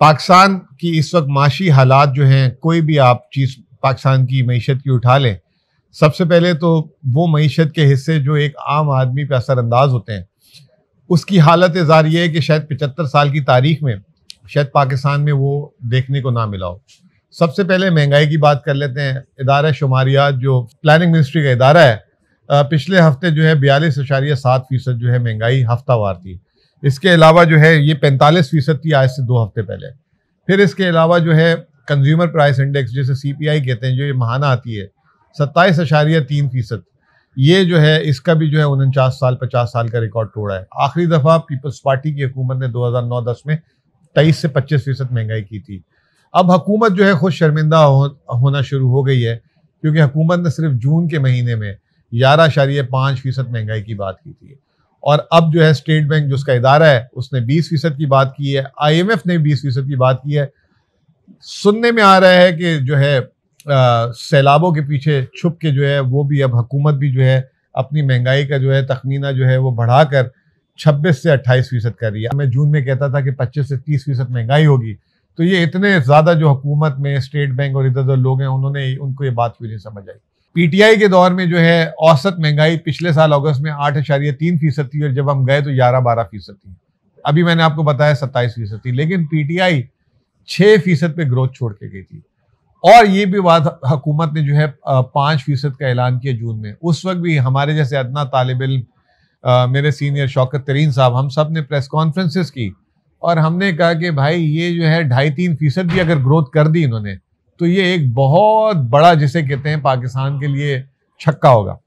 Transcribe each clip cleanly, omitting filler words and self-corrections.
पाकिस्तान की इस वक्त माशी हालात जो हैं, कोई भी आप चीज़ पाकिस्तान की मईशत की उठा लें, सबसे पहले तो वो मईशत के हिस्से जो एक आम आदमी पे असरअंदाज होते हैं, उसकी हालत ज़ार ये है कि शायद 75 साल की तारीख में शायद पाकिस्तान में वो देखने को ना मिला हो। सबसे पहले महंगाई की बात कर लेते हैं। इदारा शुमारियात जो प्लानिंग मिनिस्ट्री का इदारा है, पिछले हफ्ते जो है 42.7% जो है महंगाई हफ्तावार थी। इसके अलावा जो है ये 45% थी आज से 2 हफ्ते पहले। फिर इसके अलावा जो है कंज्यूमर प्राइस इंडेक्स जिसे CPI कहते हैं, जो ये माहाना आती है, 27.3%। ये जो है इसका भी जो है 49 साल 50 साल का रिकॉर्ड तोड़ा है। आखिरी दफ़ा पीपल्स पार्टी की हुकूमत ने 2009-10 में 23 से 25% महंगाई की थी। अब हुकूमत जो है खुद शर्मिंदा होना शुरू हो गई है, क्योंकि हुकूमत ने सिर्फ जून के महीने में 11.5% महंगाई की बात की थी। और अब जो है स्टेट बैंक जो उसका इदारा है, उसने 20% की बात की है। IMF ने 20% की बात की है। सुनने में आ रहा है कि जो है सैलाबों के पीछे छुप के जो है वो भी अब हुकूमत भी जो है अपनी महंगाई का जो है तखमीना जो है वो बढ़ाकर 26 से 28% कर रही है। मैं जून में कहता था कि 25 से 30% महंगाई होगी, तो ये इतने ज़्यादा जो हुकूमत में स्टेट बैंक और इधर उधर लोग हैं, उनको ये बात क्यों नहीं समझ आई। PTI के दौर में जो है औसत महंगाई पिछले साल अगस्त में 8.3% थी, और जब हम गए तो 11-12% थी। अभी मैंने आपको बताया 27% थी, लेकिन PTI 6% पे ग्रोथ छोड़ के गई थी। और ये भी बात हुकूमत ने जो है 5% का ऐलान किया जून में। उस वक्त भी हमारे जैसे अदना तालिब इल्म, मेरे सीनियर शौकत तरीन साहब, हम सब ने प्रेस कॉन्फ्रेंसेस की और हमने कहा कि भाई ये जो है 2.5-3% भी अगर ग्रोथ कर दी इन्होंने, तो ये एक बहुत बड़ा, जिसे कहते हैं, पाकिस्तान के लिए छक्का होगा।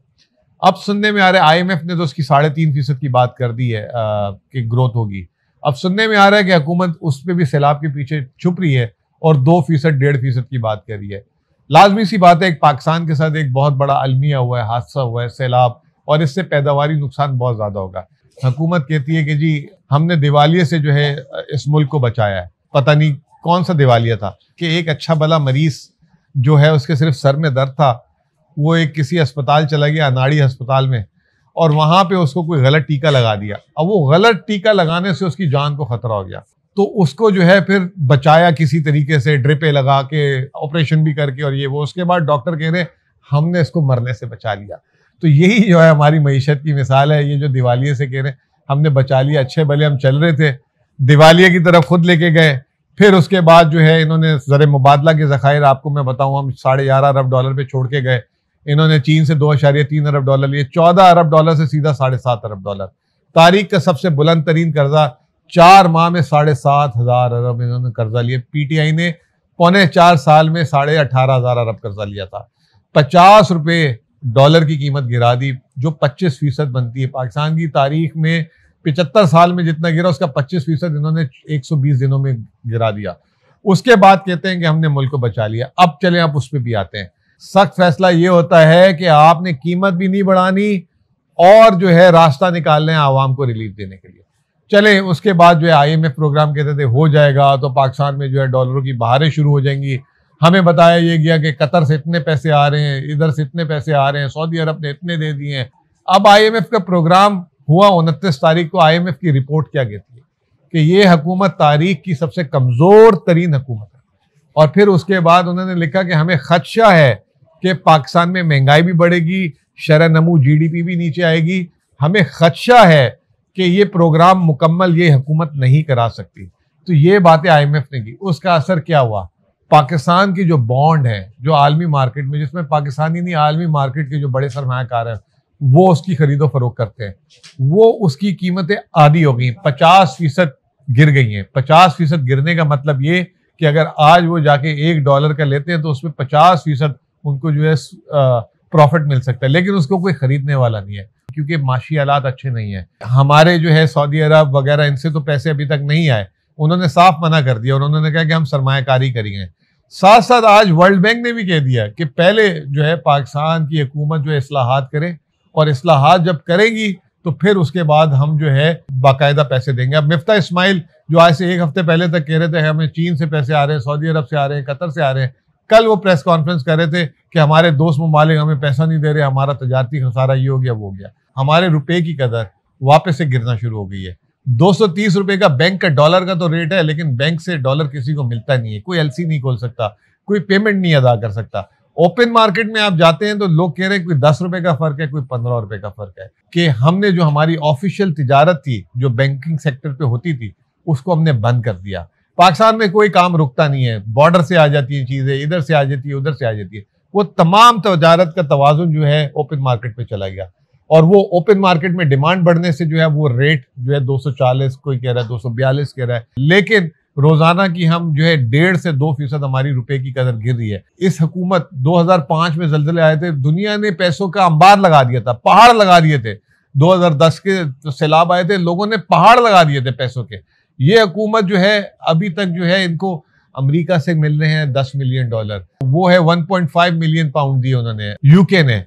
अब सुनने में आ रहा है IMF ने तो उसकी 3.5% की बात कर दी है कि ग्रोथ होगी। अब सुनने में आ रहा है कि हुकूमत उस पर भी सैलाब के पीछे छुप रही है और 2%, 1.5% की बात कर रही है। लाजमी सी बात है, एक पाकिस्तान के साथ एक बहुत बड़ा अलमिया हुआ है, हादसा हुआ है, सैलाब, और इससे पैदावारी नुकसान बहुत ज़्यादा होगा। हुकूमत कहती है कि जी हमने दिवालिये से जो है इस मुल्क को बचाया है। पता नहीं कौन सा दिवालिया था कि एक अच्छा भला मरीज जो है उसके सिर्फ सर में दर्द था, वो एक किसी अस्पताल चला गया, अनाड़ी अस्पताल में, और वहां पे उसको कोई गलत टीका लगा दिया। अब वो गलत टीका लगाने से उसकी जान को खतरा हो गया, तो उसको जो है फिर बचाया किसी तरीके से, ड्रिपें लगा के, ऑपरेशन भी करके, और ये वो। उसके बाद डॉक्टर कह रहे हमने इसको मरने से बचा लिया। तो यही जो है हमारी मईशत की मिसाल है। ये जो दिवालिये से कह रहे हमने बचा लिया, अच्छे भले हम चल रहे थे, दिवालिये की तरफ खुद लेके गए। फिर उसके बाद जो है इन्होंने ज़र मुबादला के ज़खायर, आपको मैं बताऊं, हम $11.5 अरब पे छोड़ के गए। इन्होंने चीन से $2.3 अरब लिए, $14 अरब से सीधा $7.5 अरब। तारीख का सबसे बुलंद तरीन कर्जा, 4 माह में 7,500 अरब इन्होंने कर्जा लिए। PTI ने 4.25 साल में 18,500 अरब कर्जा लिया था। $50 की कीमत गिरा दी, जो 25% बनती है। पाकिस्तान की तारीख में 75 साल में जितना गिरा, उसका 25% इन्होंने 120 दिनों में गिरा दिया। उसके बाद कहते हैं कि हमने मुल्क को बचा लिया। अब चलें, आप उस पर भी आते हैं। सख्त फैसला ये होता है कि आपने कीमत भी नहीं बढ़ानी और जो है रास्ता निकालना है आवाम को रिलीफ देने के लिए। चलें, उसके बाद जो है IMF प्रोग्राम कहते थे हो जाएगा तो पाकिस्तान में जो है डॉलरों की बहारें शुरू हो जाएंगी। हमें बताया ये गया कि कतर से इतने पैसे आ रहे हैं, इधर से इतने पैसे आ रहे हैं, सऊदी अरब ने इतने दे दिए हैं। अब IMF का प्रोग्राम हुआ 29 तारीख को। IMF की रिपोर्ट क्या कहती है कि ये हुकूमत तारीख की सबसे कमजोर तरीन हुकूमत है। और फिर उसके बाद उन्होंने लिखा कि हमें खदशा है कि पाकिस्तान में महंगाई भी बढ़ेगी, शरह नमू GDP भी नीचे आएगी। हमें खदशा है कि ये प्रोग्राम मुकम्मल ये हुकूमत नहीं करा सकती। तो ये बातें IMF ने की। उसका असर क्या हुआ? पाकिस्तान की जो बॉन्ड है, जो आलमी मार्केट में, जिसमें पाकिस्तानी नहीं आलमी मार्केट के जो बड़े सरमायाकार हैं वो उसकी खरीदो फरोख्त करते हैं, वो उसकी कीमतें आधी हो गई, 50% गिर गई हैं। 50% गिरने का मतलब ये कि अगर आज वो जाके $1 का लेते हैं तो उसमें 50% उनको जो है प्रॉफिट मिल सकता है, लेकिन उसको कोई खरीदने वाला नहीं है, क्योंकि माशी हालात अच्छे नहीं है। हमारे जो है सऊदी अरब वगैरह, इनसे तो पैसे अभी तक नहीं आए। उन्होंने साफ मना कर दिया और उन्होंने कहा कि हम सरमायाकारी करेंगे। साथ साथ आज वर्ल्ड बैंक ने भी कह दिया कि पहले जो है पाकिस्तान की हुकूमत जो है इस्लाहात करे, और इस्लाहात जब करेगी तो फिर उसके बाद हम जो है बाकायदा पैसे देंगे। अब मिफ्ता इस्माइल जो आज से 1 हफ्ते पहले तक कह रहे थे हमें चीन से पैसे आ रहे हैं, सऊदी अरब से आ रहे हैं, कतर से आ रहे हैं, कल वो प्रेस कॉन्फ्रेंस कर रहे थे कि हमारे दोस्त ममालिक हमें पैसा नहीं दे रहे, हमारा तजारती खसारा ये हो गया वो हो गया। हमारे रुपए की कदर वापस से गिरना शुरू हो गई है। 230 रुपए का बैंक का डॉलर का तो रेट है, लेकिन बैंक से डॉलर किसी को मिलता नहीं है, कोई एलसी नहीं खोल सकता, कोई पेमेंट नहीं अदा कर सकता। ओपन मार्केट में आप जाते हैं तो लोग कह रहे हैं कोई 10 रुपए का फर्क है, कोई 15 रुपए का फर्क है। कि हमने जो हमारी ऑफिशियल तिजारत थी जो बैंकिंग सेक्टर पे होती थी उसको हमने बंद कर दिया। पाकिस्तान में कोई काम रुकता नहीं है, बॉर्डर से आ जाती है चीजें, इधर से आ जाती है, उधर से आ जाती है। वो तमाम तजारत का तवाजुन जो है ओपन मार्केट पे चला गया, और वो ओपन मार्केट में डिमांड बढ़ने से जो है वो रेट जो है 240, कोई कह रहा है 242 कह रहा है, लेकिन रोजाना की हम जो है 1.5 से 2% हमारी रुपए की कदर गिर रही है। इस हुकूमत 2005 में जल्जले आए थे, दुनिया ने पैसों का अंबार लगा दिया था, पहाड़ लगा दिए थे। 2010 के सैलाब आए थे, लोगों ने पहाड़ लगा दिए थे पैसों के। ये हुकूमत जो है अभी तक जो है इनको अमेरिका से मिल रहे हैं 10 मिलियन डॉलर, वो है 1.5 मिलियन पाउंड दिए उन्होंने यूके ने।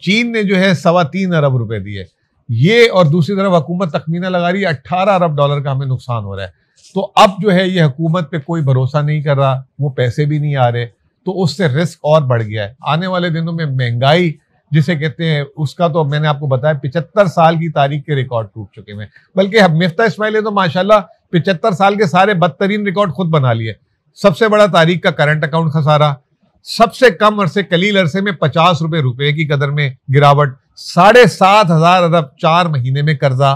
चीन ने जो है 3.25 अरब रुपए दिए ये, और दूसरी तरफ हुकूमत तखमीना लगा रही है 18 अरब डॉलर का हमें नुकसान हो रहा है। तो अब जो है ये हुकूमत पे कोई भरोसा नहीं कर रहा, वो पैसे भी नहीं आ रहे, तो उससे रिस्क और बढ़ गया है। आने वाले दिनों में महंगाई जिसे कहते हैं उसका तो मैंने आपको बताया 75 साल की तारीख के रिकॉर्ड टूट चुके हैं, बल्कि मिफ्ता इस्माइल ने तो माशाल्लाह 75 साल के सारे बदतरीन रिकॉर्ड खुद बना लिए। सबसे बड़ा तारीख का करंट अकाउंट खसारा, सबसे कम अरसे कलील अरसे में 50 रुपए की कदर में गिरावट, 7,500 अरब 4 महीने में कर्जा,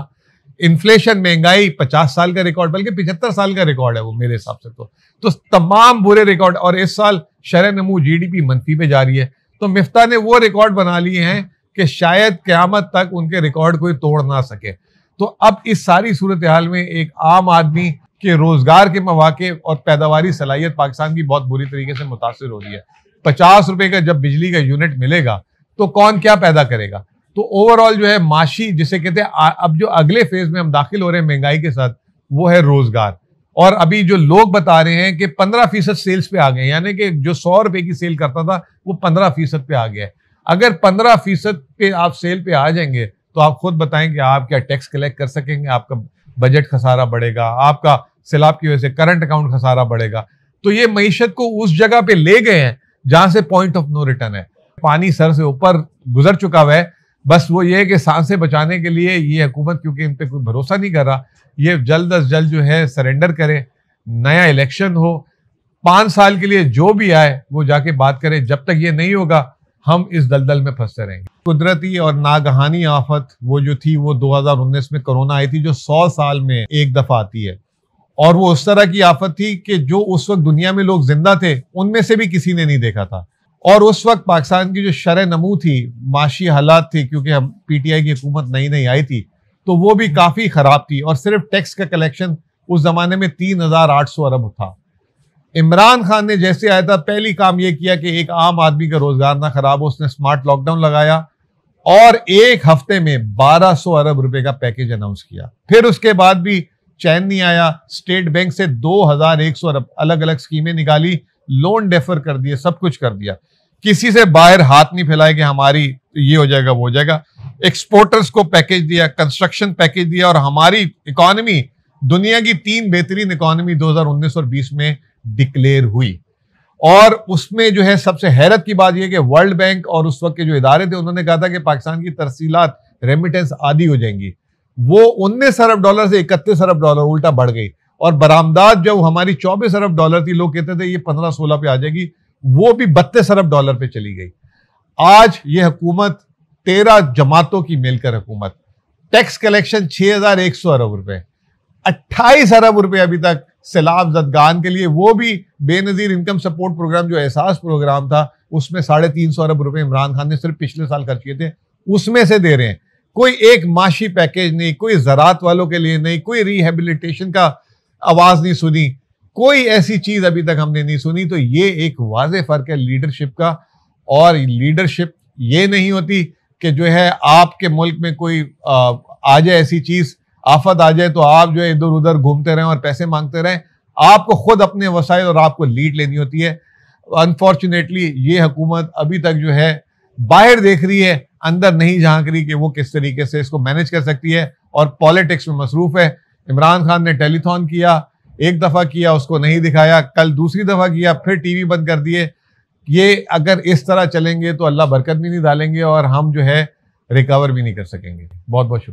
इन्फ्लेशन, महंगाई, 50 साल का रिकॉर्ड, बल्कि 75 साल का रिकॉर्ड है वो मेरे हिसाब से तो तमाम बुरे रिकॉर्ड। और इस साल शरह नमू जीडीपी मंफी पे जा रही है, तो मिफ्ता ने वो रिकॉर्ड बना लिए हैं कि शायद क़यामत तक उनके रिकॉर्ड कोई तोड़ ना सके। तो अब इस सारी सूरत हाल में एक आम आदमी के रोजगार के मौके और पैदावारी सलाहियत पाकिस्तान की बहुत बुरी तरीके से मुतासिर हो रही है। 50 रुपए का जब बिजली का यूनिट मिलेगा तो कौन क्या पैदा करेगा। तो ओवरऑल जो है माशी जिसे कहते हैं, अब जो अगले फेज में हम दाखिल हो रहे हैं महंगाई के साथ, वो है रोजगार। और अभी जो लोग बता रहे हैं कि 15% सेल्स पे आ गए, यानी कि जो 100 रुपए की सेल करता था वो 15% पे आ गया है। अगर 15% पे आप सेल पे आ जाएंगे तो आप खुद बताएं कि आप क्या टैक्स कलेक्ट कर सकेंगे, आपका बजट खसारा बढ़ेगा, आपका सैलाब की वजह से करंट अकाउंट खसारा बढ़ेगा। तो ये मईशत को उस जगह पे ले गए हैं जहां से पॉइंट ऑफ नो रिटर्न है, पानी सर से ऊपर गुजर चुका हुआ है। बस वो ये है कि सांसें बचाने के लिए ये हुकूमत, क्योंकि इन पे कोई भरोसा नहीं कर रहा, ये जल्द अज जल्द जो है सरेंडर करे, नया इलेक्शन हो, 5 साल के लिए जो भी आए वो जाके बात करे। जब तक ये नहीं होगा हम इस दलदल में फंसते रहेंगे। कुदरती और नागहानी आफत वो जो थी वो 2019 में कोरोना आई थी, जो 100 साल में एक दफा आती है, और वो उस तरह की आफत थी कि जो उस वक्त दुनिया में लोग जिंदा थे उनमें से भी किसी ने नहीं देखा था। और उस वक्त पाकिस्तान की जो शरह नमू थी, माशी हालात थी, क्योंकि हम पीटीआई की हुकूमत नई नई आई थी, तो वो भी काफी खराब थी। और सिर्फ टैक्स का कलेक्शन उस जमाने में 3,800 अरब था। इमरान खान ने जैसे आया था, पहली काम ये किया कि एक आम आदमी का रोजगार ना खराब हो, उसने स्मार्ट लॉकडाउन लगाया और एक हफ्ते में 1200 अरब रुपए का पैकेज अनाउंस किया। फिर उसके बाद भी चैन नहीं आया, स्टेट बैंक से 2100 अरब अलग अलग स्कीमें निकाली, लोन डेफर कर दिए, सब कुछ कर दिया। किसी से बाहर हाथ नहीं फैलाए कि हमारी ये हो जाएगा वो हो जाएगा। एक्सपोर्टर्स को पैकेज दिया, कंस्ट्रक्शन पैकेज दिया, और हमारी इकोनॉमी दुनिया की 3 बेहतरीन इकोनॉमी 2019 और 20 में डिक्लेयर हुई। और उसमें जो है सबसे हैरत की बात यह कि वर्ल्ड बैंक और उस वक्त के जो इदारे थे उन्होंने कहा था कि पाकिस्तान की तरसीलात रेमिटेंस आधी हो जाएंगी। वो 19 अरब डॉलर से 31 अरब डॉलर उल्टा बढ़ गई, और बरामदात जो हमारी 24 अरब डॉलर थी, लोग कहते थे ये 15-16 पे आ जाएगी, वो भी 32 अरब डॉलर पे चली गई। आज ये हुकूमत 13 जमातों की मिलकर हुकूमत, टैक्स कलेक्शन 6,100 अरब रुपए, 28 अरब रुपए अभी तक सैलाब जदगान के लिए, वो भी बेनजीर इनकम सपोर्ट प्रोग्राम जो एहसास प्रोग्राम था उसमें 350 अरब रुपए इमरान खान ने सिर्फ पिछले साल खर्च किए थे, उसमें से दे रहे हैं। कोई एक माशी पैकेज नहीं, कोई ज़रात वालों के लिए नहीं, कोई रिहेबिलिटेशन का आवाज नहीं सुनी, कोई ऐसी चीज अभी तक हमने नहीं सुनी। तो ये एक वाज़े फर्क है लीडरशिप का। और लीडरशिप ये नहीं होती कि जो है आपके मुल्क में कोई आ जाए ऐसी चीज, आफत आ जाए तो आप जो है इधर उधर घूमते रहें और पैसे मांगते रहें। आपको खुद अपने वसाइल और आपको लीड लेनी होती है। अनफॉर्चुनेटली ये हुकूमत अभी तक जो है बाहर देख रही है, अंदर नहीं झांक रही कि वो किस तरीके से इसको मैनेज कर सकती है, और पॉलिटिक्स में मसरूफ है। इमरान खान ने टेलीथॉन किया, एक दफा किया, उसको नहीं दिखाया, कल दूसरी दफा किया, फिर टीवी बंद कर दिए। ये अगर इस तरह चलेंगे तो अल्लाह बरकत भी नहीं डालेंगे और हम जो है रिकवर भी नहीं कर सकेंगे। बहुत बहुत शुक्रिया।